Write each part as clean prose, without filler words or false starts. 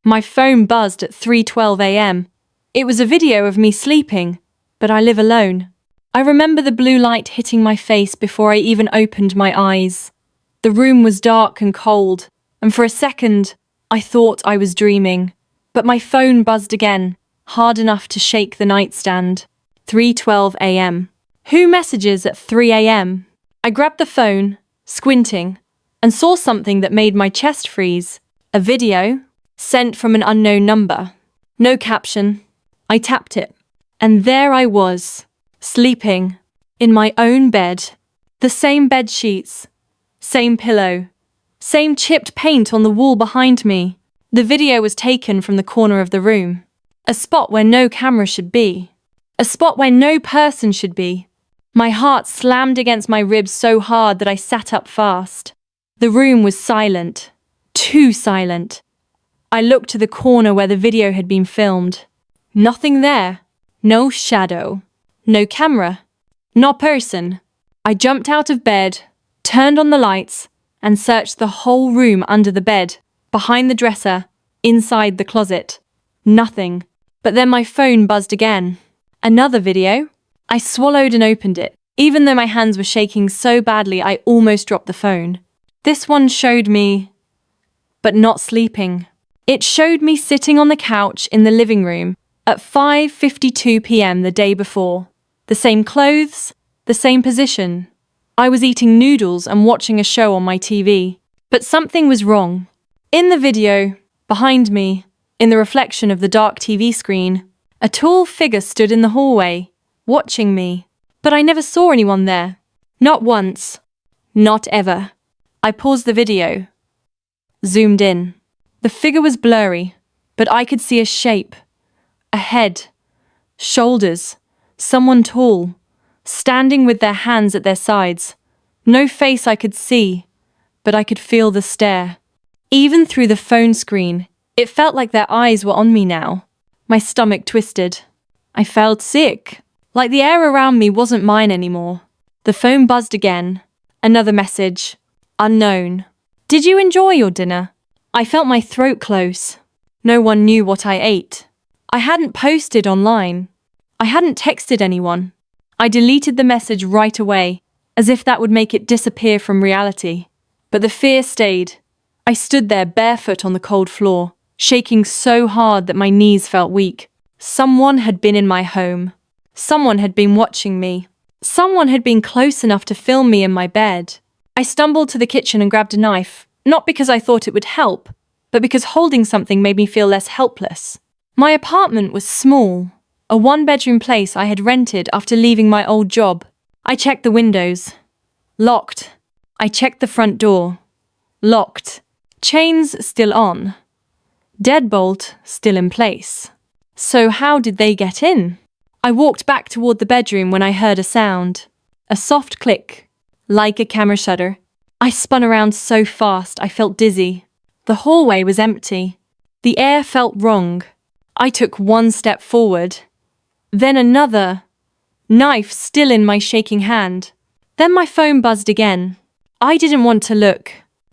My phone buzzed at 3:12 a.m. It was a video of me sleeping, but I live alone. I remember the blue light hitting my face before I even opened my eyes. The room was dark and cold, and for a second, I thought I was dreaming. But my phone buzzed again, hard enough to shake the nightstand. 3:12 a.m. Who messages at 3 a.m.? I grabbed the phone, squinting, and saw something that made my chest freeze. A video, sent from an unknown number. No caption. I tapped it, and there I was, sleeping, in my own bed. The same bed sheets, same pillow, same chipped paint on the wall behind me. The video was taken from the corner of the room, a spot where no camera should be, a spot where no person should be. My heart slammed against my ribs so hard that I sat up fast. The room was silent, too silent. I looked to the corner where the video had been filmed. Nothing there. No shadow. No camera. No person. I jumped out of bed, turned on the lights, and searched the whole room under the bed, behind the dresser, inside the closet. Nothing. But then my phone buzzed again. Another video? I swallowed and opened it, even though my hands were shaking so badly I almost dropped the phone. This one showed me, but not sleeping. It showed me sitting on the couch in the living room at 5:52 p.m. the day before. The same clothes, the same position. I was eating noodles and watching a show on my TV. But something was wrong. In the video, behind me, in the reflection of the dark TV screen, a tall figure stood in the hallway, watching me. But I never saw anyone there. Not once. Not ever. I paused the video. Zoomed in. The figure was blurry, but I could see a shape. A head. Shoulders. Someone tall. Standing with their hands at their sides. No face I could see, but I could feel the stare. Even through the phone screen, it felt like their eyes were on me now. My stomach twisted. I felt sick, like the air around me wasn't mine anymore. The phone buzzed again. Another message. Unknown. Did you enjoy your dinner? I felt my throat close. No one knew what I ate. I hadn't posted online. I hadn't texted anyone. I deleted the message right away, as if that would make it disappear from reality. But the fear stayed. I stood there barefoot on the cold floor, shaking so hard that my knees felt weak. Someone had been in my home. Someone had been watching me. Someone had been close enough to film me in my bed. I stumbled to the kitchen and grabbed a knife, not because I thought it would help, but because holding something made me feel less helpless. My apartment was small, a one-bedroom place I had rented after leaving my old job. I checked the windows. Locked. I checked the front door. Locked. Chains still on. Deadbolt still in place. So how did they get in? I walked back toward the bedroom when I heard a sound. A soft click, like a camera shutter. I spun around so fast I felt dizzy. The hallway was empty. The air felt wrong. I took one step forward. Then another. Knife still in my shaking hand. Then my phone buzzed again. I didn't want to look,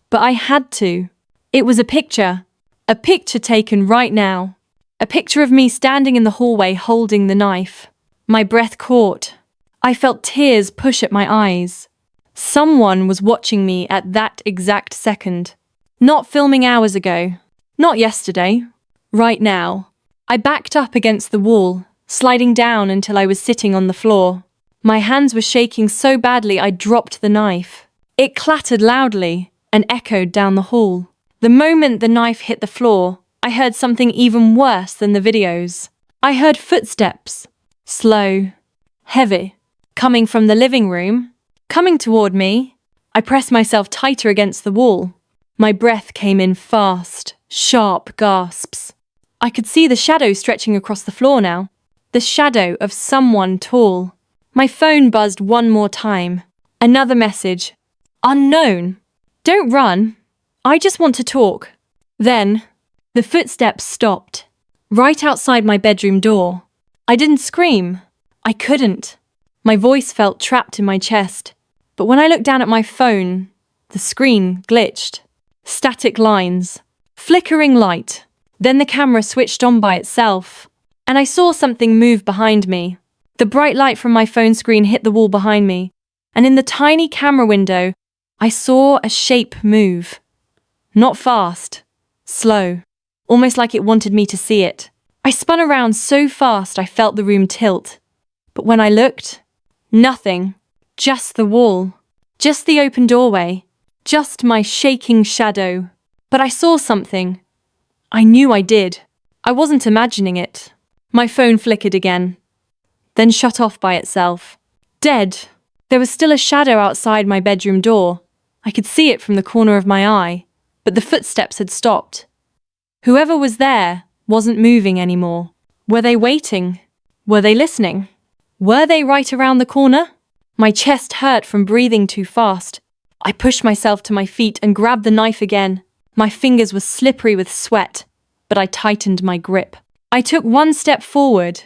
but I had to. It was a picture. A picture taken right now. A picture of me standing in the hallway holding the knife. My breath caught. I felt tears push at my eyes. Someone was watching me at that exact second. Not filming hours ago. Not yesterday. Right now. I backed up against the wall, sliding down until I was sitting on the floor. My hands were shaking so badly I dropped the knife. It clattered loudly and echoed down the hall. The moment the knife hit the floor, I heard something even worse than the videos. I heard footsteps. Slow. Heavy. Coming from the living room. Coming toward me. I pressed myself tighter against the wall. My breath came in fast, sharp gasps. I could see the shadow stretching across the floor now. The shadow of someone tall. My phone buzzed one more time. Another message. Unknown. Don't run. I just want to talk. Then, the footsteps stopped. Right outside my bedroom door. I didn't scream. I couldn't. My voice felt trapped in my chest. But when I looked down at my phone, the screen glitched. Static lines. Flickering light. Then the camera switched on by itself, and I saw something move behind me. The bright light from my phone screen hit the wall behind me, and in the tiny camera window, I saw a shape move. Not fast, slow, almost like it wanted me to see it. I spun around so fast I felt the room tilt. But when I looked, nothing, just the wall, just the open doorway, just my shaking shadow. But I saw something. I knew I did. I wasn't imagining it. My phone flickered again, then shut off by itself. Dead. There was still a shadow outside my bedroom door. I could see it from the corner of my eye, but the footsteps had stopped. Whoever was there wasn't moving anymore. Were they waiting? Were they listening? Were they right around the corner? My chest hurt from breathing too fast. I pushed myself to my feet and grabbed the knife again. My fingers were slippery with sweat, but I tightened my grip. I took one step forward.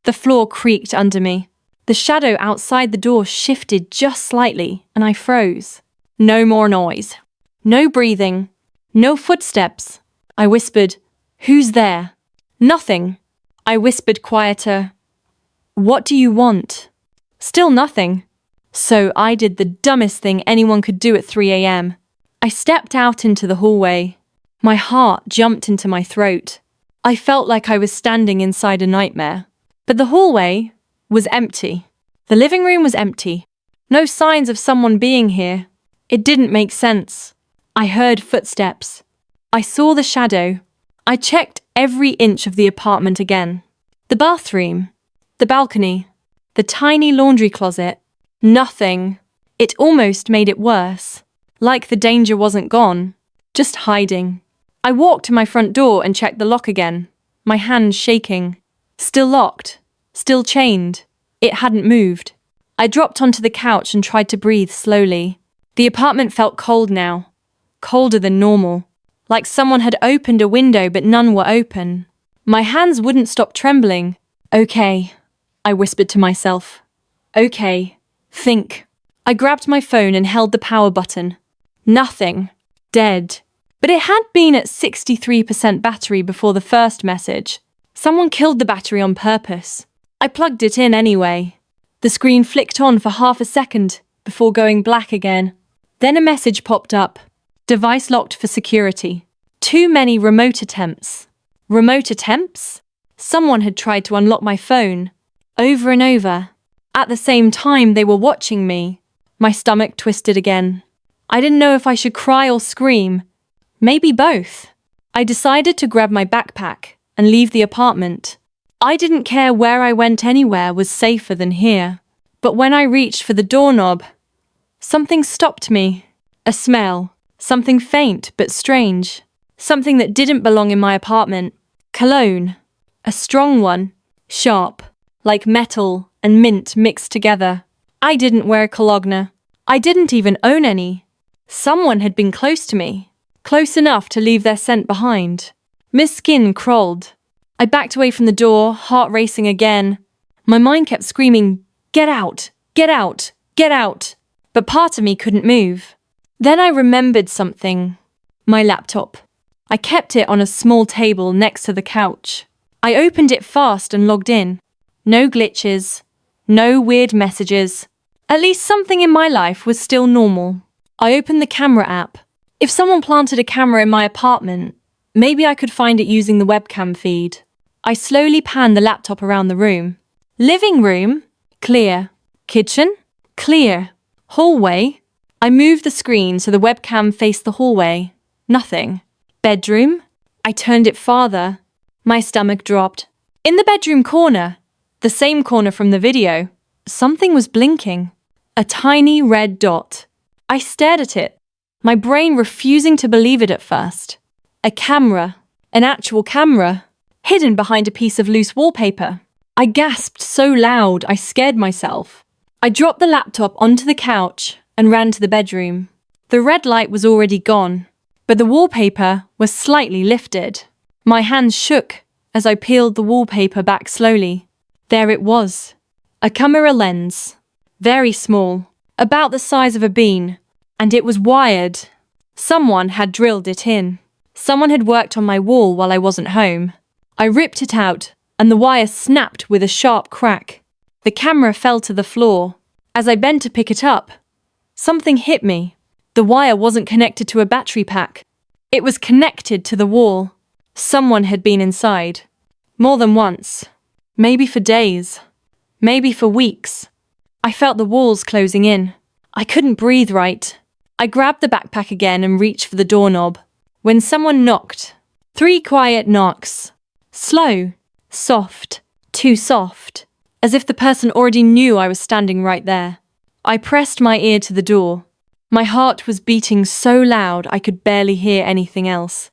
The floor creaked under me. The shadow outside the door shifted just slightly, and I froze. No more noise. No breathing. No footsteps. I whispered, "Who's there?" Nothing. I whispered quieter, "What do you want?" Still nothing. So I did the dumbest thing anyone could do at 3 a.m. I stepped out into the hallway. My heart jumped into my throat. I felt like I was standing inside a nightmare. But the hallway was empty. The living room was empty. No signs of someone being here. It didn't make sense. I heard footsteps. I saw the shadow. I checked every inch of the apartment again. The bathroom, the balcony, the tiny laundry closet. Nothing. It almost made it worse. Like the danger wasn't gone, just hiding. I walked to my front door and checked the lock again, my hands shaking. Still locked, still chained. It hadn't moved. I dropped onto the couch and tried to breathe slowly. The apartment felt cold now, colder than normal, like someone had opened a window but none were open. My hands wouldn't stop trembling. "Okay," I whispered to myself. "Okay, think." I grabbed my phone and held the power button. Nothing. Dead. But it had been at 63% battery before the first message. Someone killed the battery on purpose. I plugged it in anyway. The screen flicked on for half a second before going black again. Then a message popped up. Device locked for security. Too many remote attempts. Remote attempts? Someone had tried to unlock my phone. Over and over. At the same time they were watching me. My stomach twisted again. I didn't know if I should cry or scream. Maybe both. I decided to grab my backpack and leave the apartment. I didn't care where I went, anywhere was safer than here. But when I reached for the doorknob, something stopped me. A smell. Something faint but strange. Something that didn't belong in my apartment. Cologne. A strong one. Sharp. Like metal and mint mixed together. I didn't wear cologne. I didn't even own any. Someone had been close to me. Close enough to leave their scent behind. My skin crawled. I backed away from the door, heart racing again. My mind kept screaming, "Get out! Get out! Get out!" But part of me couldn't move. Then I remembered something. My laptop. I kept it on a small table next to the couch. I opened it fast and logged in. No glitches. No weird messages. At least something in my life was still normal. I opened the camera app. If someone planted a camera in my apartment, maybe I could find it using the webcam feed. I slowly panned the laptop around the room. Living room? Clear. Kitchen? Clear. Hallway? I moved the screen so the webcam faced the hallway. Nothing. Bedroom? I turned it farther. My stomach dropped. In the bedroom corner, the same corner from the video, something was blinking. A tiny red dot. I stared at it, my brain refusing to believe it at first. A camera. An actual camera. Hidden behind a piece of loose wallpaper. I gasped so loud I scared myself. I dropped the laptop onto the couch and ran to the bedroom. The red light was already gone, but the wallpaper was slightly lifted. My hands shook as I peeled the wallpaper back slowly. There it was. A camera lens. Very small, about the size of a bean, and it was wired. Someone had drilled it in. Someone had worked on my wall while I wasn't home. I ripped it out, and the wire snapped with a sharp crack. The camera fell to the floor. As I bent to pick it up, something hit me. The wire wasn't connected to a battery pack. It was connected to the wall. Someone had been inside. More than once. Maybe for days. Maybe for weeks. I felt the walls closing in. I couldn't breathe right. I grabbed the backpack again and reached for the doorknob. When someone knocked. 3 quiet knocks. Slow. Soft. Too soft. As if the person already knew I was standing right there. I pressed my ear to the door. My heart was beating so loud I could barely hear anything else.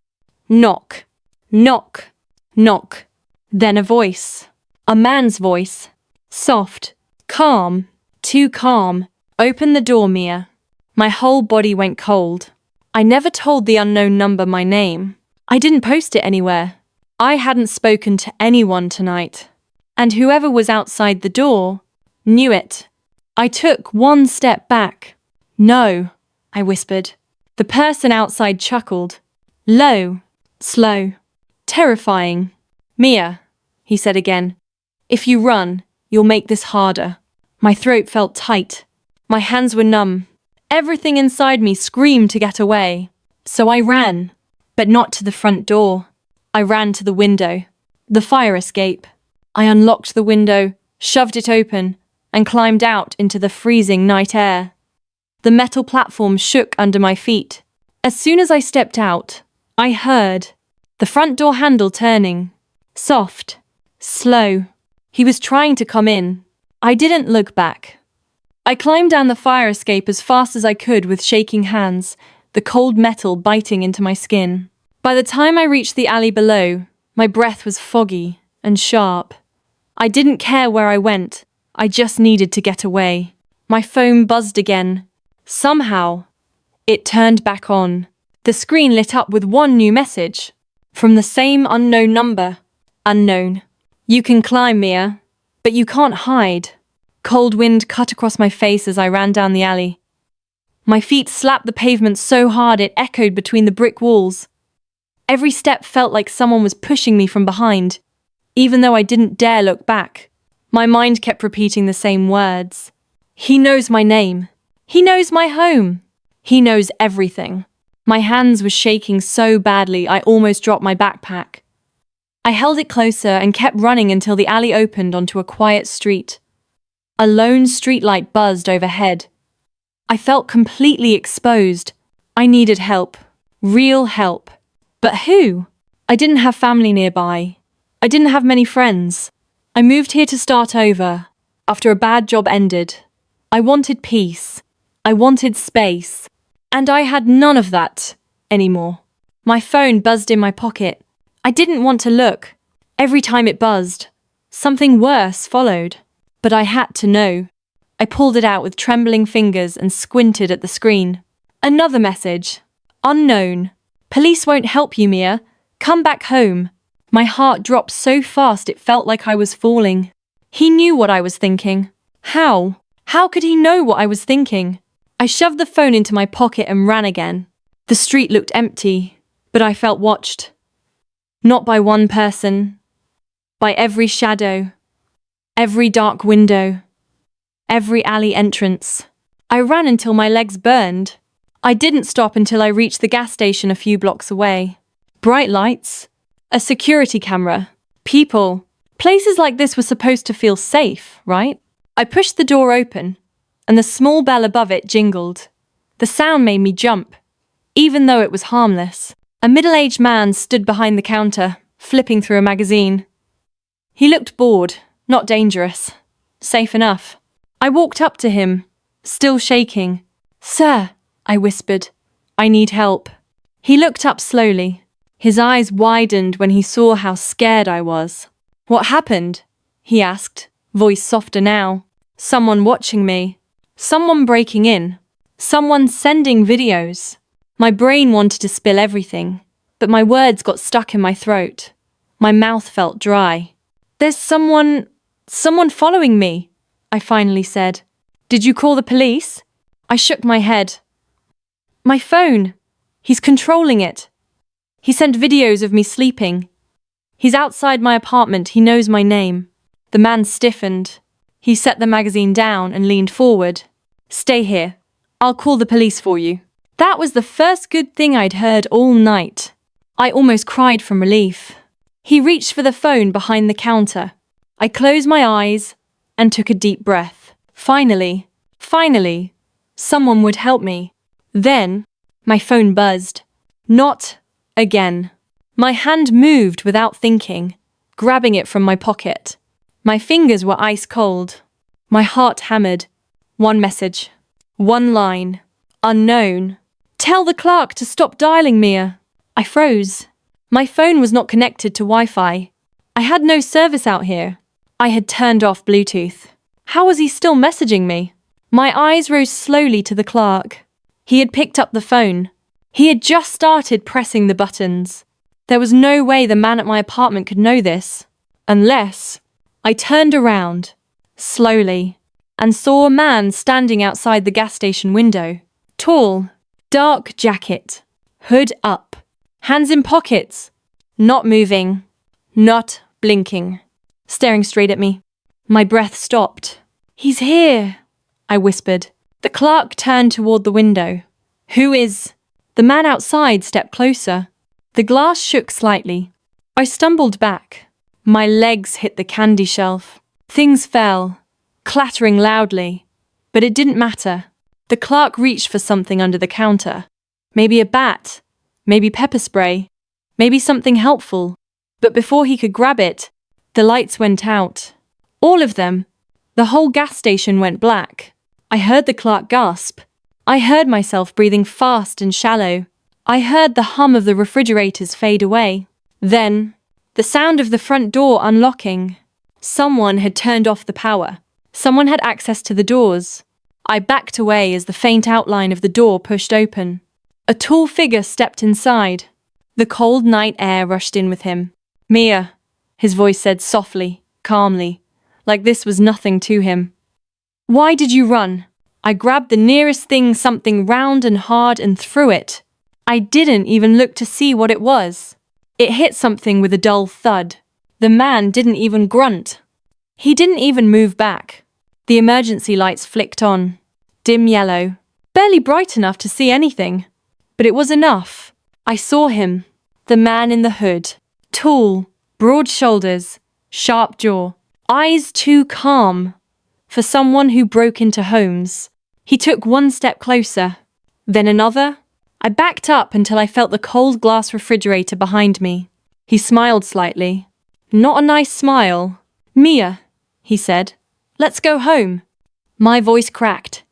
Knock. Knock. Knock. Then a voice. A man's voice. Soft. Calm. Too calm. Open the door, Mia. My whole body went cold. I never told the unknown number my name. I didn't post it anywhere. I hadn't spoken to anyone tonight. And whoever was outside the door knew it. I took 1 step back. No, I whispered. The person outside chuckled. Low. Slow. Terrifying. Mia, he said again. If you run, you'll make this harder. My throat felt tight. My hands were numb. Everything inside me screamed to get away. So I ran, but not to the front door. I ran to the window, the fire escape. I unlocked the window, shoved it open, and climbed out into the freezing night air. The metal platform shook under my feet. As soon as I stepped out, I heard the front door handle turning. Soft. Slow. He was trying to come in. I didn't look back. I climbed down the fire escape as fast as I could with shaking hands, the cold metal biting into my skin. By the time I reached the alley below, my breath was foggy and sharp. I didn't care where I went. I just needed to get away. My phone buzzed again. Somehow, it turned back on. The screen lit up with one new message. From the same unknown number. Unknown. You can climb, Mia, but you can't hide. Cold wind cut across my face as I ran down the alley. My feet slapped the pavement so hard it echoed between the brick walls. Every step felt like someone was pushing me from behind, even though I didn't dare look back. My mind kept repeating the same words. He knows my name. He knows my home. He knows everything. My hands were shaking so badly I almost dropped my backpack. I held it closer and kept running until the alley opened onto a quiet street. A lone streetlight buzzed overhead. I felt completely exposed. I needed help. Real help. But who? I didn't have family nearby. I didn't have many friends. I moved here to start over, after a bad job ended. I wanted peace. I wanted space. And I had none of that anymore. My phone buzzed in my pocket. I didn't want to look. Every time it buzzed, something worse followed. But I had to know. I pulled it out with trembling fingers and squinted at the screen. Another message. Unknown. Police won't help you, Mia. Come back home. My heart dropped so fast it felt like I was falling. He knew what I was thinking. How? How could he know what I was thinking? I shoved the phone into my pocket and ran again. The street looked empty, but I felt watched. Not by one person. By every shadow. Every dark window. Every alley entrance. I ran until my legs burned. I didn't stop until I reached the gas station a few blocks away. Bright lights. A security camera. People. Places like this were supposed to feel safe, right? I pushed the door open, and the small bell above it jingled. The sound made me jump, even though it was harmless. A middle-aged man stood behind the counter, flipping through a magazine. He looked bored, not dangerous. Safe enough. I walked up to him, still shaking. "Sir," I whispered, "I need help." He looked up slowly. His eyes widened when he saw how scared I was. "What happened?" he asked, voice softer now. "Someone watching me. Someone breaking in. Someone sending videos." My brain wanted to spill everything, but my words got stuck in my throat. My mouth felt dry. "There's someone following me," I finally said. "Did you call the police?" I shook my head. "My phone. He's controlling it." He sent videos of me sleeping. He's outside my apartment, he knows my name. The man stiffened. He set the magazine down and leaned forward. Stay here. I'll call the police for you. That was the first good thing I'd heard all night. I almost cried from relief. He reached for the phone behind the counter. I closed my eyes and took a deep breath. Finally, someone would help me. Then, my phone buzzed. Not again. My hand moved without thinking, grabbing it from my pocket. My fingers were ice cold. My heart hammered. One message. One line. Unknown. Tell the clerk to stop dialing, Mia. I froze. My phone was not connected to Wi-Fi. I had no service out here. I had turned off Bluetooth. How was he still messaging me? My eyes rose slowly to the clerk. He had picked up the phone. He had just started pressing the buttons. There was no way the man at my apartment could know this. Unless I turned around, slowly, and saw a man standing outside the gas station window. Tall, dark jacket, hood up, hands in pockets, not moving, not blinking, staring straight at me. My breath stopped. He's here, I whispered. The clerk turned toward the window. Who is? The man outside stepped closer. The glass shook slightly. I stumbled back. My legs hit the candy shelf. Things fell, clattering loudly. But it didn't matter. The clerk reached for something under the counter. Maybe a bat, maybe pepper spray, maybe something helpful. But before he could grab it, the lights went out. All of them. The whole gas station went black. I heard the clerk gasp. I heard myself breathing fast and shallow. I heard the hum of the refrigerators fade away. Then, the sound of the front door unlocking. Someone had turned off the power. Someone had access to the doors. I backed away as the faint outline of the door pushed open. A tall figure stepped inside. The cold night air rushed in with him. Mia, his voice said softly, calmly, like this was nothing to him. Why did you run? I grabbed the nearest thing, something round and hard, and threw it. I didn't even look to see what it was. It hit something with a dull thud. The man didn't even grunt. He didn't even move back. The emergency lights flicked on. Dim yellow. Barely bright enough to see anything. But it was enough. I saw him. The man in the hood. Tall, broad shoulders, sharp jaw. Eyes too calm for someone who broke into homes. He took one step closer. Then another. I backed up until I felt the cold glass refrigerator behind me. He smiled slightly. Not a nice smile. Mia, he said, let's go home. My voice cracked.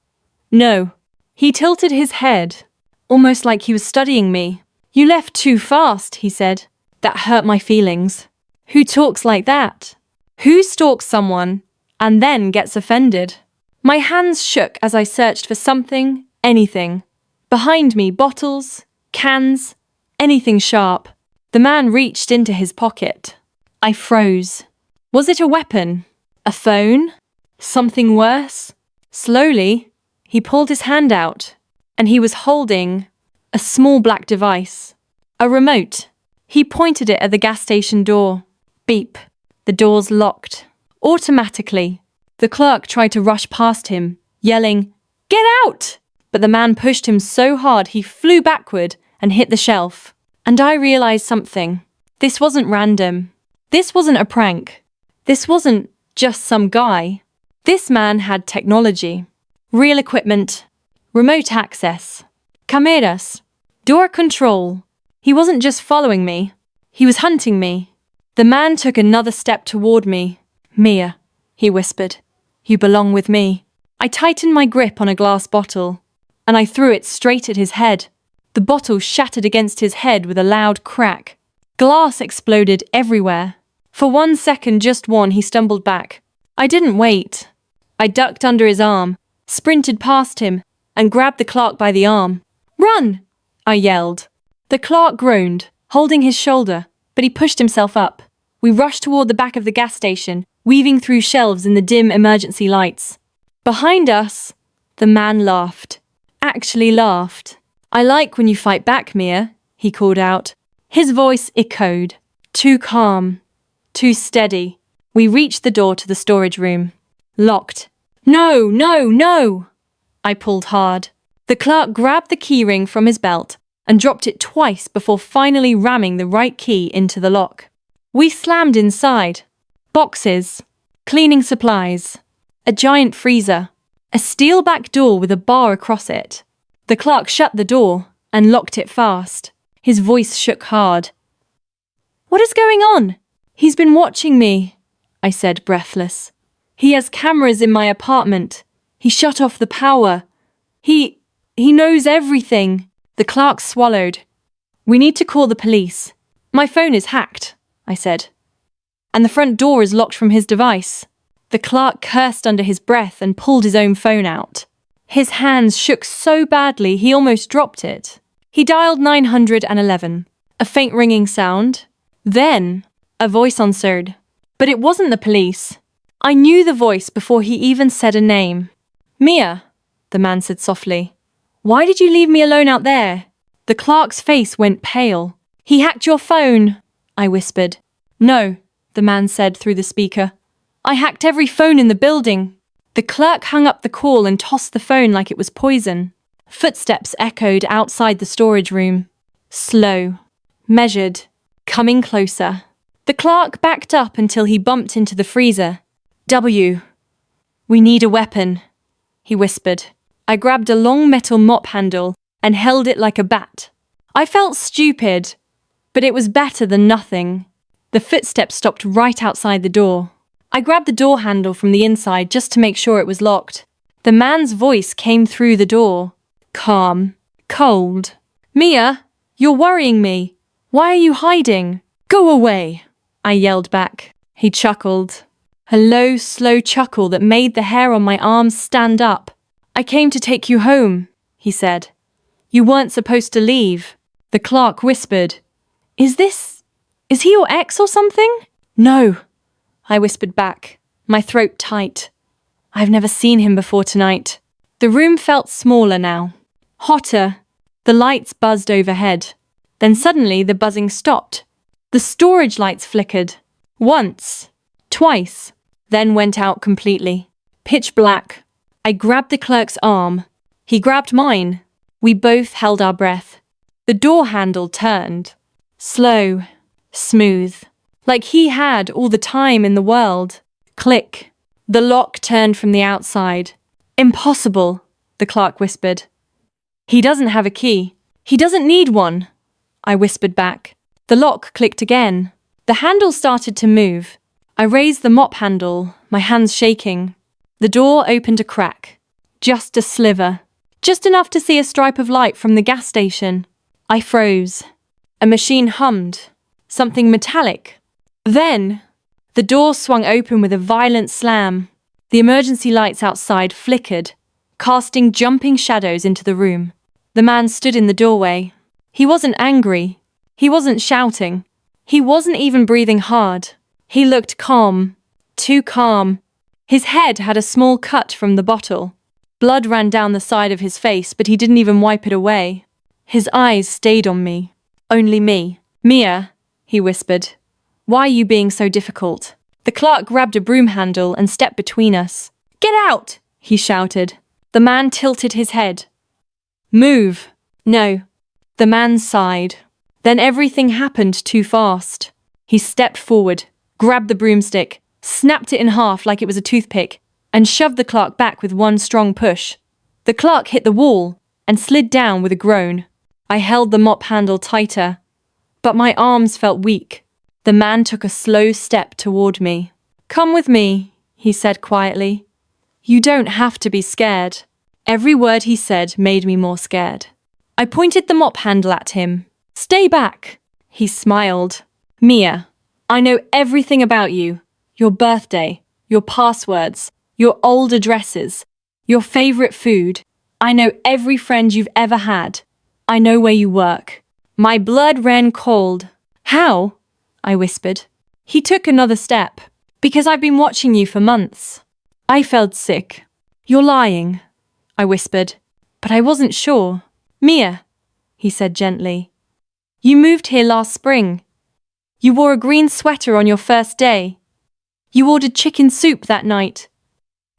No. He tilted his head, almost like he was studying me. You left too fast, he said. That hurt my feelings. Who talks like that? Who stalks someone and then gets offended? My hands shook as I searched for something, anything. Behind me, bottles, cans, anything sharp. The man reached into his pocket. I froze. Was it a weapon? A phone? Something worse? Slowly, he pulled his hand out, and he was holding a small black device. A remote. He pointed it at the gas station door. Beep. The doors locked. Automatically. The clerk tried to rush past him, yelling, "Get out!" But the man pushed him so hard he flew backward and hit the shelf. And I realized something. This wasn't random. This wasn't a prank. This wasn't just some guy. This man had technology. Real equipment. Remote access. Cameras. Door control. He wasn't just following me. He was hunting me. The man took another step toward me. Mia, he whispered. You belong with me. I tightened my grip on a glass bottle, and I threw it straight at his head. The bottle shattered against his head with a loud crack. Glass exploded everywhere. For 1 second, just one, he stumbled back. I didn't wait. I ducked under his arm, sprinted past him, and grabbed the clerk by the arm. Run! I yelled. The clerk groaned, holding his shoulder, but he pushed himself up. We rushed toward the back of the gas station, weaving through shelves in the dim emergency lights. Behind us, the man laughed. Actually laughed. I like when you fight back, Mia, he called out. His voice echoed. Too calm. Too steady. We reached the door to the storage room. Locked. No, no, no! I pulled hard. The clerk grabbed the keyring from his belt and dropped it twice before finally ramming the right key into the lock. We slammed inside. Boxes. Cleaning supplies. A giant freezer. A steel back door with a bar across it. The clerk shut the door and locked it fast. His voice shook hard. What is going on? He's been watching me, I said, breathless. He has cameras in my apartment. He shut off the power. He knows everything. The clerk swallowed. We need to call the police. My phone is hacked, I said. And the front door is locked from his device. The clerk cursed under his breath and pulled his own phone out. His hands shook so badly he almost dropped it. He dialed 911. A faint ringing sound. Then, a voice answered. But it wasn't the police. I knew the voice before he even said a name. Mia, the man said softly. Why did you leave me alone out there? The clerk's face went pale. He hacked your phone, I whispered. No, the man said through the speaker. I hacked every phone in the building. The clerk hung up the call and tossed the phone like it was poison. Footsteps echoed outside the storage room. Slow. Measured. Coming closer. The clerk backed up until he bumped into the freezer. W. We need a weapon, he whispered. I grabbed a long metal mop handle and held it like a bat. I felt stupid, but it was better than nothing. The footsteps stopped right outside the door. I grabbed the door handle from the inside just to make sure it was locked. The man's voice came through the door. Calm. Cold. Mia, you're worrying me. Why are you hiding? Go away, I yelled back. He chuckled. A low, slow chuckle that made the hair on my arms stand up. I came to take you home, he said. You weren't supposed to leave. The clerk whispered. Is he your ex or something? No, I whispered back, my throat tight. I've never seen him before tonight. The room felt smaller now. Hotter. The lights buzzed overhead. Then suddenly the buzzing stopped. The storage lights flickered. Once. Twice. Then went out completely. Pitch black. I grabbed the clerk's arm. He grabbed mine. We both held our breath. The door handle turned. Slow. Smooth. Like he had all the time in the world. Click. The lock turned from the outside. Impossible, the clerk whispered. He doesn't have a key. He doesn't need one, I whispered back. The lock clicked again. The handle started to move. I raised the mop handle, my hands shaking. The door opened a crack. Just a sliver. Just enough to see a stripe of light from the gas station. I froze. A machine hummed. Something metallic. Then, the door swung open with a violent slam. The emergency lights outside flickered, casting jumping shadows into the room. The man stood in the doorway. He wasn't angry. He wasn't shouting. He wasn't even breathing hard. He looked calm. Too calm. His head had a small cut from the bottle. Blood ran down the side of his face, but he didn't even wipe it away. His eyes stayed on me. Only me. Mia, he whispered. Why are you being so difficult? The clerk grabbed a broom handle and stepped between us. Get out, he shouted. The man tilted his head. Move. No. The man sighed. Then everything happened too fast. He stepped forward, grabbed the broomstick, snapped it in half like it was a toothpick, and shoved the clerk back with one strong push. The clerk hit the wall and slid down with a groan. I held the mop handle tighter, but my arms felt weak. The man took a slow step toward me. Come with me, he said quietly. You don't have to be scared. Every word he said made me more scared. I pointed the mop handle at him. Stay back. He smiled. Mia, I know everything about you. Your birthday, your passwords, your old addresses, your favorite food. I know every friend you've ever had. I know where you work. My blood ran cold. How? I whispered. He took another step. Because I've been watching you for months. I felt sick. You're lying, I whispered, but I wasn't sure. Mia, he said gently. You moved here last spring. You wore a green sweater on your first day. You ordered chicken soup that night.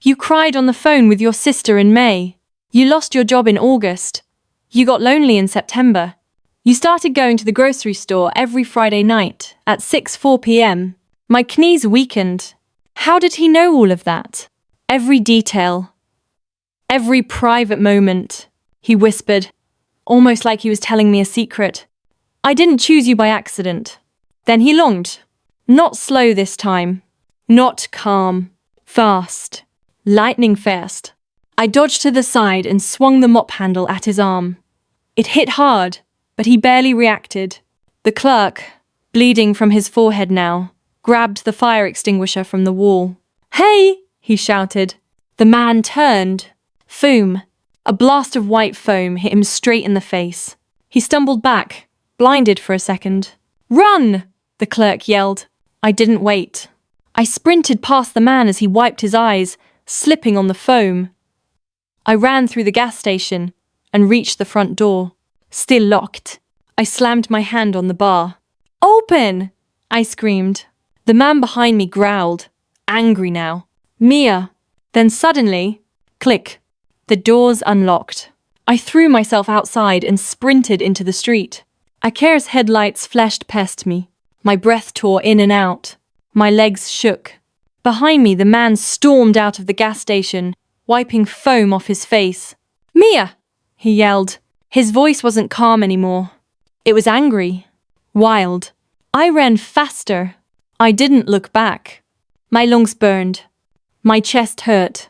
You cried on the phone with your sister in May. You lost your job in August. You got lonely in September. You started going to the grocery store every Friday night at 4 p.m. My knees weakened. How did he know all of that? Every detail. Every private moment, he whispered, almost like he was telling me a secret. I didn't choose you by accident. Then he longed. Not slow this time. Not calm. Fast. Lightning fast. I dodged to the side and swung the mop handle at his arm. It hit hard, but he barely reacted. The clerk, bleeding from his forehead now, grabbed the fire extinguisher from the wall. Hey, he shouted. The man turned. Foom. A blast of white foam hit him straight in the face. He stumbled back, blinded for a second. Run! The clerk yelled. I didn't wait. I sprinted past the man as he wiped his eyes, slipping on the foam. I ran through the gas station and reached the front door. Still locked. I slammed my hand on the bar. Open! I screamed. The man behind me growled, angry now. Mia. Then suddenly, click. The doors unlocked. I threw myself outside and sprinted into the street. Akira's headlights flashed past me. My breath tore in and out. My legs shook. Behind me, the man stormed out of the gas station, wiping foam off his face. Mia! He yelled. His voice wasn't calm anymore. It was angry. Wild. I ran faster. I didn't look back. My lungs burned. My chest hurt.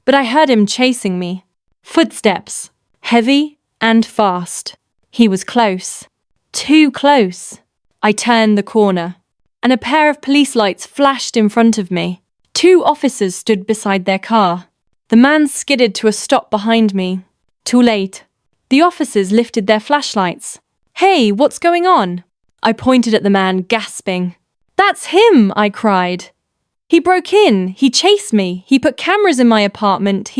But I heard him chasing me. Footsteps. Heavy and fast. He was close. Too close. I turned the corner, and a pair of police lights flashed in front of me. 2 officers stood beside their car. The man skidded to a stop behind me. Too late. The officers lifted their flashlights. Hey, what's going on? I pointed at the man, gasping. That's him, I cried. He broke in. He chased me. He put cameras in my apartment.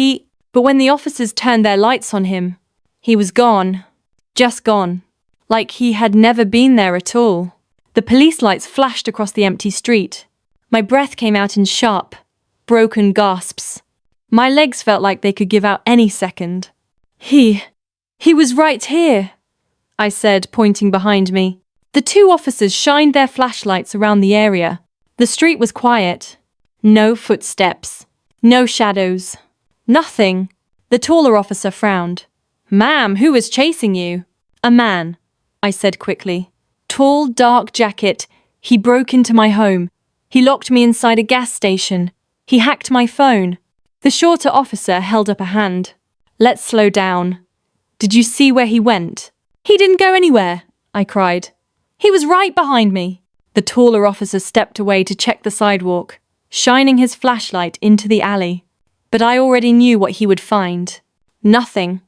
But when the officers turned their lights on him, he was gone. Just gone. Like he had never been there at all. The police lights flashed across the empty street. My breath came out in sharp, broken gasps. My legs felt like they could give out any second. He was right here, I said, pointing behind me. The 2 officers shined their flashlights around the area. The street was quiet. No footsteps. No shadows. Nothing. The taller officer frowned. Ma'am, who was chasing you? A man, I said quickly. Tall, dark jacket. He broke into my home. He locked me inside a gas station. He hacked my phone. The shorter officer held up a hand. Let's slow down. Did you see where he went? He didn't go anywhere, I cried. He was right behind me. The taller officer stepped away to check the sidewalk, shining his flashlight into the alley. But I already knew what he would find. Nothing.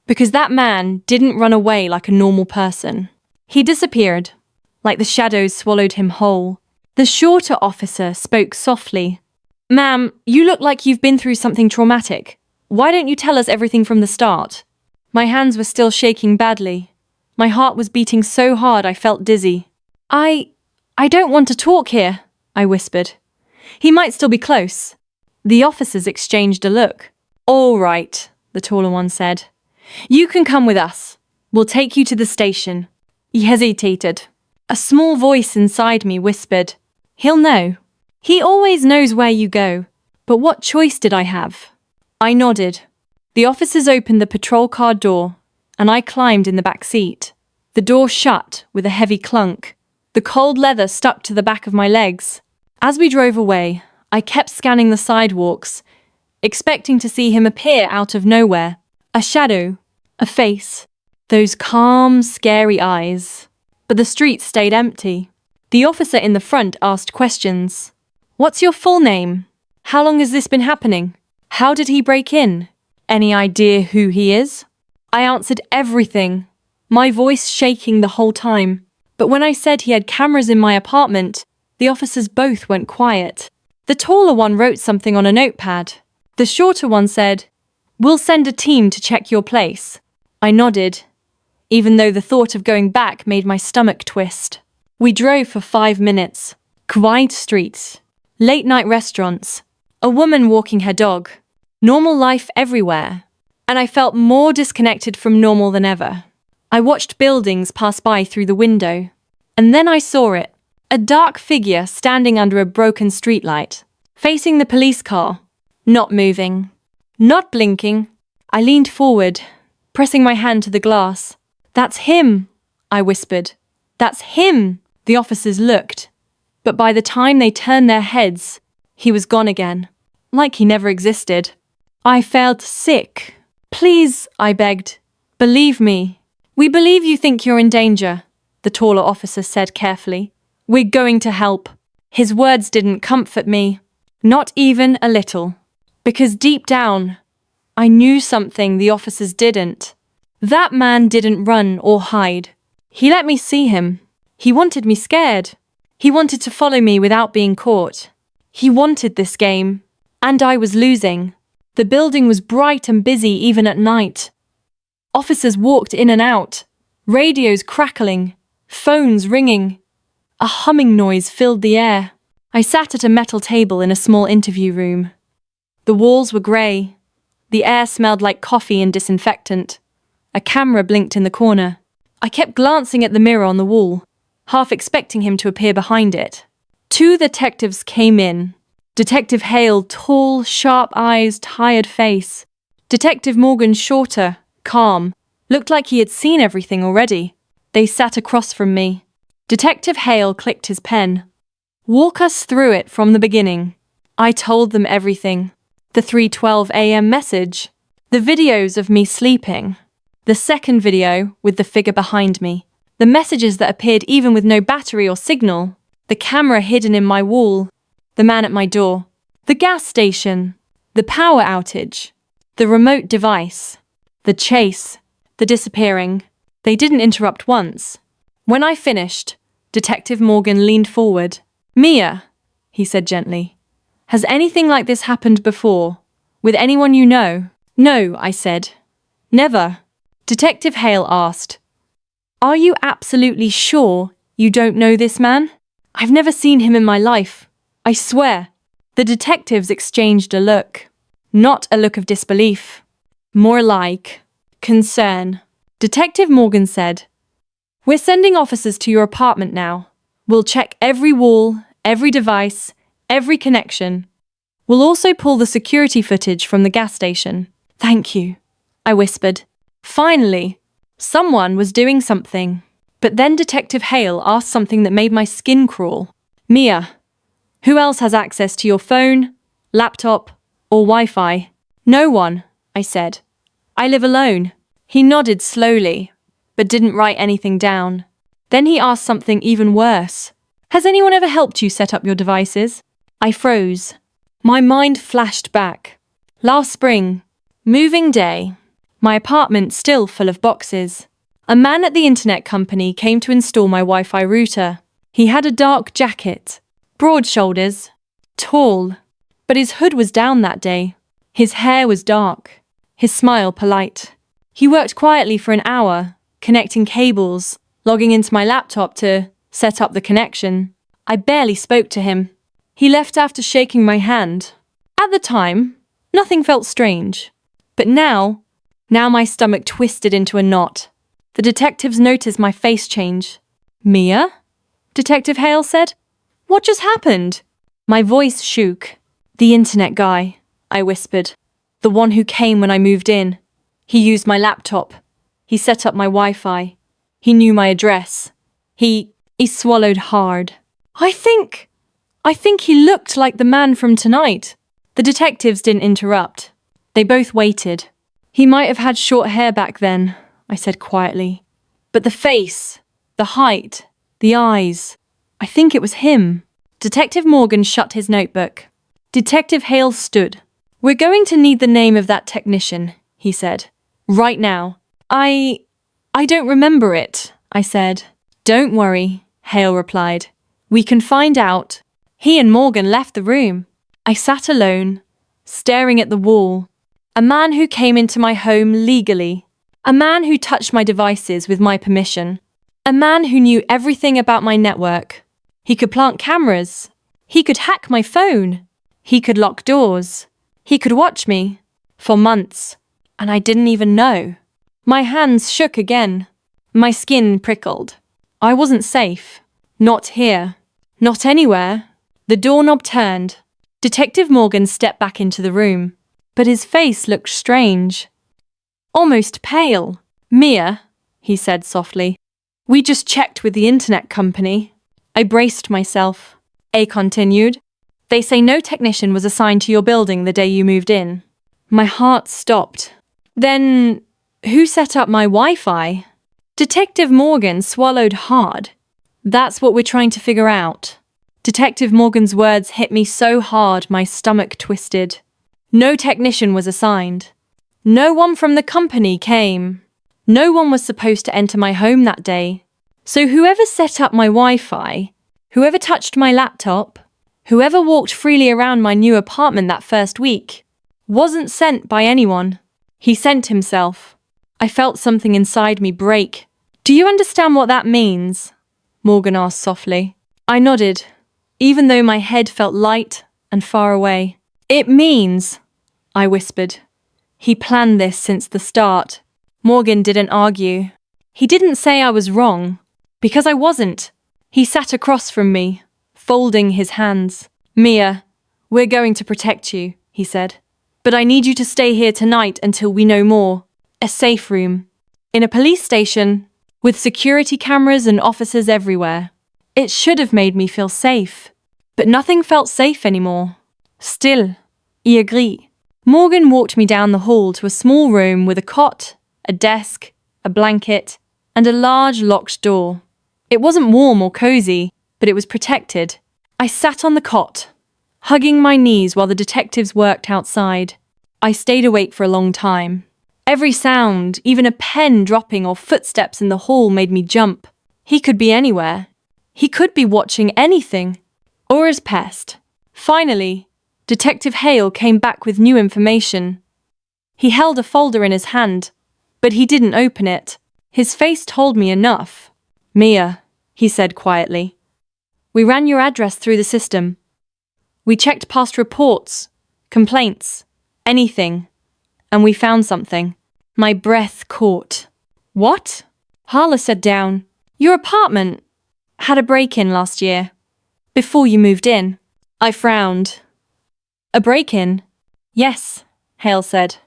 Because that man didn't run away like a normal person. He disappeared, like the shadows swallowed him whole. The shorter officer spoke softly. Ma'am, you look like you've been through something traumatic. Why don't you tell us everything from the start? My hands were still shaking badly. My heart was beating so hard I felt dizzy. I don't want to talk here, I whispered. He might still be close. The officers exchanged a look. All right, the taller one said. You can come with us. We'll take you to the station. He hesitated. A small voice inside me whispered, He'll know. He always knows where you go. But what choice did I have? I nodded. The officers opened the patrol car door, and I climbed in the back seat. The door shut with a heavy clunk. The cold leather stuck to the back of my legs. As we drove away, I kept scanning the sidewalks, expecting to see him appear out of nowhere. A shadow, a face, those calm, scary eyes. But the street stayed empty. The officer in the front asked questions. What's your full name? How long has this been happening? How did he break in? Any idea who he is? I answered everything, my voice shaking the whole time. But when I said he had cameras in my apartment, the officers both went quiet. The taller one wrote something on a notepad. The shorter one said, We'll send a team to check your place. I nodded. even though the thought of going back made my stomach twist. We drove for 5 minutes. Quiet streets, late-night restaurants, a woman walking her dog, normal life everywhere, and I felt more disconnected from normal than ever. I watched buildings pass by through the window, and then I saw it, a dark figure standing under a broken streetlight, facing the police car, not moving, not blinking. I leaned forward, pressing my hand to the glass. "That's him," I whispered. "That's him." The officers looked, but by the time they turned their heads, he was gone again, like he never existed. I felt sick. "Please," I begged, "believe me." "We believe you think you're in danger," the taller officer said carefully. "We're going to help." His words didn't comfort me, not even a little, because deep down, I knew something the officers didn't. That man didn't run or hide. He let me see him. He wanted me scared. He wanted to follow me without being caught. He wanted this game, and I was losing. The building was bright and busy even at night. Officers walked in and out, radios crackling, phones ringing. A humming noise filled the air. I sat at a metal table in a small interview room. The walls were grey. The air smelled like coffee and disinfectant. A camera blinked in the corner. I kept glancing at the mirror on the wall, half expecting him to appear behind it. 2 detectives came in. Detective Hale, tall, sharp eyes, tired face. Detective Morgan, shorter, calm, looked like he had seen everything already. They sat across from me. Detective Hale clicked his pen. "Walk us through it from the beginning." I told them everything. The 3:12 a.m. message, the videos of me sleeping, the second video with the figure behind me, the messages that appeared even with no battery or signal, the camera hidden in my wall, the man at my door, the gas station, the power outage, the remote device, the chase, the disappearing. They didn't interrupt once. When I finished, Detective Morgan leaned forward. "Mia," he said gently, "has anything like this happened before? With anyone you know?" "No," I said. "Never." Detective Hale asked, "Are you absolutely sure you don't know this man?" "I've never seen him in my life. I swear." The detectives exchanged a look. Not a look of disbelief. More like concern. Detective Morgan said, "We're sending officers to your apartment now. We'll check every wall, every device, every connection. We'll also pull the security footage from the gas station." "Thank you," I whispered. Finally, someone was doing something. But then Detective Hale asked something that made my skin crawl. "Mia, who else has access to your phone, laptop, or Wi-Fi?" "No one," I said. "I live alone." He nodded slowly, but didn't write anything down. Then he asked something even worse. "Has anyone ever helped you set up your devices?" I froze. My mind flashed back. Last spring, moving day, my apartment still full of boxes. A man at the internet company came to install my Wi-Fi router. He had a dark jacket, broad shoulders, tall, but his hood was down that day. His hair was dark, his smile polite. He worked quietly for an hour, connecting cables, logging into my laptop to set up the connection. I barely spoke to him. He left after shaking my hand. At the time, nothing felt strange. But now my stomach twisted into a knot. The detectives noticed my face change. "Mia?" Detective Hale said. "What just happened?" My voice shook. "The internet guy," I whispered. "The one who came when I moved in. He used my laptop. He set up my Wi-Fi. He knew my address. He swallowed hard. I think he looked like the man from tonight." The detectives didn't interrupt. They both waited. "He might have had short hair back then," I said quietly. "But the face, the height, the eyes, I think it was him." Detective Morgan shut his notebook. Detective Hale stood. "We're going to need the name of that technician," he said. "Right now." I don't remember it," I said. "Don't worry," Hale replied. "We can find out." He and Morgan left the room. I sat alone, staring at the wall. A man who came into my home legally, A man who touched my devices with my permission. A man who knew everything about my network. He could plant cameras. He could hack my phone. He could lock doors. He could watch me. For months. And I didn't even know. My hands shook again. My skin prickled. I wasn't safe. Not here. Not anywhere. The doorknob turned. Detective Morgan stepped back into the room. But his face looked strange. Almost pale. Mia, he said softly. We just checked with the internet company. I braced myself. A continued. They say no technician was assigned to your building the day you moved in. My heart stopped. Then, who set up my Wi-Fi? Detective Morgan swallowed hard. That's what we're trying to figure out. Detective Morgan's words hit me so hard my stomach twisted. No technician was assigned. No one from the company came. No one was supposed to enter my home that day. So whoever set up my Wi-Fi, whoever touched my laptop, whoever walked freely around my new apartment that first week, wasn't sent by anyone. He sent himself. I felt something inside me break. Do you understand what that means? Morgan asked softly. I nodded, even though my head felt light and far away. It means, I whispered. He planned this since the start. Morgan didn't argue. He didn't say I was wrong, because I wasn't. He sat across from me, folding his hands. Mia, we're going to protect you, he said. But I need you to stay here tonight until we know more. A safe room. In a police station, with security cameras and officers everywhere. It should have made me feel safe. But nothing felt safe anymore. Still, I agree. Morgan walked me down the hall to a small room with a cot, a desk, a blanket, and a large locked door. It wasn't warm or cozy, but it was protected. I sat on the cot, hugging my knees while the detectives worked outside. I stayed awake for a long time. Every sound, even a pen dropping or footsteps in the hall made me jump. He could be anywhere. He could be watching anything. Or his pest. Finally, Detective Hale came back with new information. He held a folder in his hand, but he didn't open it. His face told me enough. Mia, he said quietly. We ran your address through the system. We checked past reports, complaints, anything, and we found something. My breath caught. What? Harla said down. Your apartment had a break-in last year, before you moved in. I frowned. A break-in? Yes, Hale said.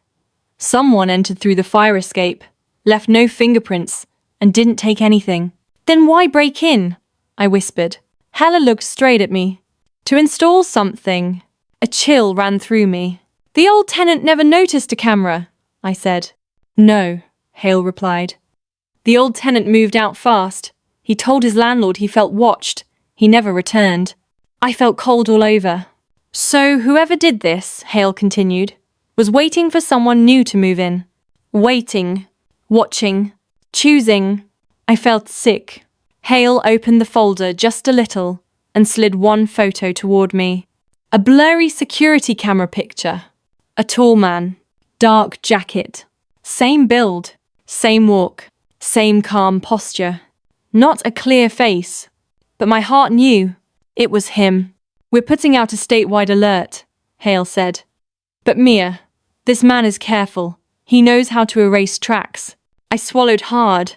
Someone entered through the fire escape, left no fingerprints, and didn't take anything. Then why break in? I whispered. Hella looked straight at me. To install something. A chill ran through me. The old tenant never noticed a camera, I said. No, Hale replied. The old tenant moved out fast. He told his landlord he felt watched. He never returned. I felt cold all over. So whoever did this, Hale continued, was waiting for someone new to move in. Waiting, watching, choosing. I felt sick. Hale opened the folder just a little and slid one photo toward me. A blurry security camera picture. A tall man, dark jacket. Same build, same walk, same calm posture. Not a clear face, but my heart knew it was him. We're putting out a statewide alert, Hale said. But Mia, this man is careful. He knows how to erase tracks. I swallowed hard.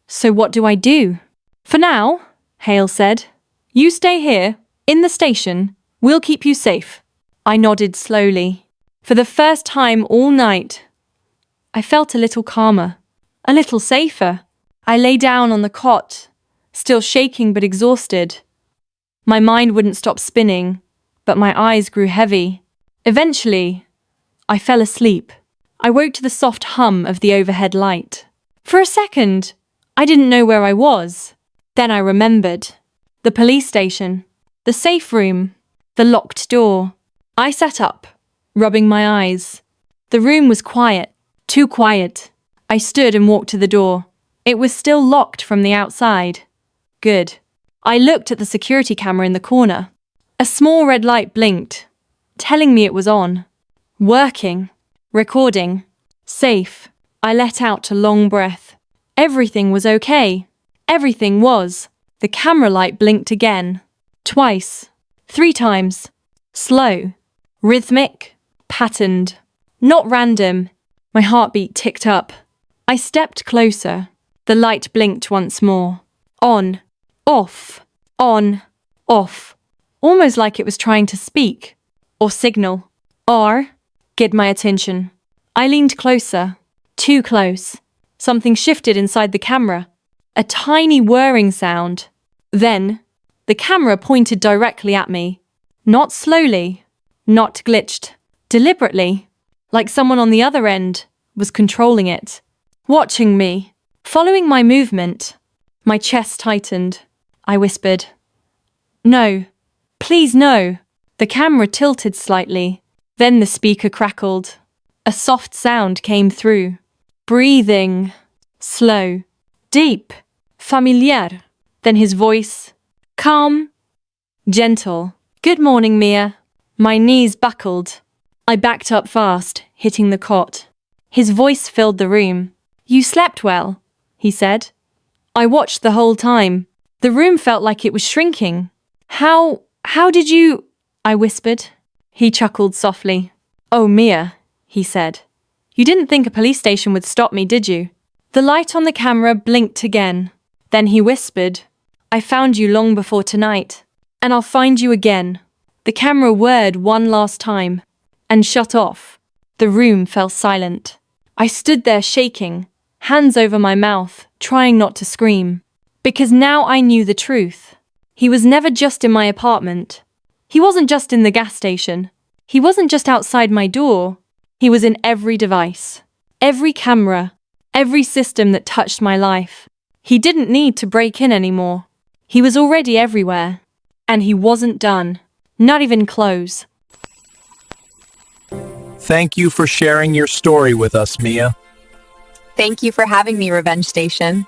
So what do I do? For now, Hale said, you stay here, in the station. We'll keep you safe. I nodded slowly. For the first time all night, I felt a little calmer, a little safer. I lay down on the cot, still shaking but exhausted. My mind wouldn't stop spinning, but my eyes grew heavy. Eventually, I fell asleep. I woke to the soft hum of the overhead light. For a second, I didn't know where I was. Then I remembered. The police station, the safe room, the locked door. I sat up, rubbing my eyes. The room was quiet, too quiet. I stood and walked to the door. It was still locked from the outside. Good. I looked at the security camera in the corner. A small red light blinked, telling me it was on. Working. Recording. Safe. I let out a long breath. Everything was okay. Everything was. The camera light blinked again. Twice. 3 times. Slow. Rhythmic. Patterned. Not random. My heartbeat ticked up. I stepped closer. The light blinked once more. On. Off. On. Off. Almost like it was trying to speak. Or signal. Or get my attention. I leaned closer. Too close. Something shifted inside the camera. A tiny whirring sound. Then, the camera pointed directly at me. Not slowly. Not glitched. Deliberately. Like someone on the other end was controlling it. Watching me. Following my movement. My chest tightened. I whispered, "No. Please no." The camera tilted slightly. Then the speaker crackled. A soft sound came through. Breathing. Slow. Deep. Familiar. Then his voice. Calm. Gentle. "Good morning, Mia." My knees buckled. I backed up fast, hitting the cot. His voice filled the room. "You slept well," he said. I watched the whole time. The room felt like it was shrinking. How did you—" I whispered. He chuckled softly. "Oh, Mia," he said. "You didn't think a police station would stop me, did you?" The light on the camera blinked again. Then he whispered, "I found you long before tonight, and I'll find you again." The camera whirred one last time and shut off. The room fell silent. I stood there shaking, hands over my mouth, trying not to scream. Because now I knew the truth. He was never just in my apartment. He wasn't just in the gas station. He wasn't just outside my door. He was in every device, every camera, every system that touched my life. He didn't need to break in anymore. He was already everywhere. And he wasn't done. Not even close. Thank you for sharing your story with us, Mia. Thank you for having me, Revenge Station.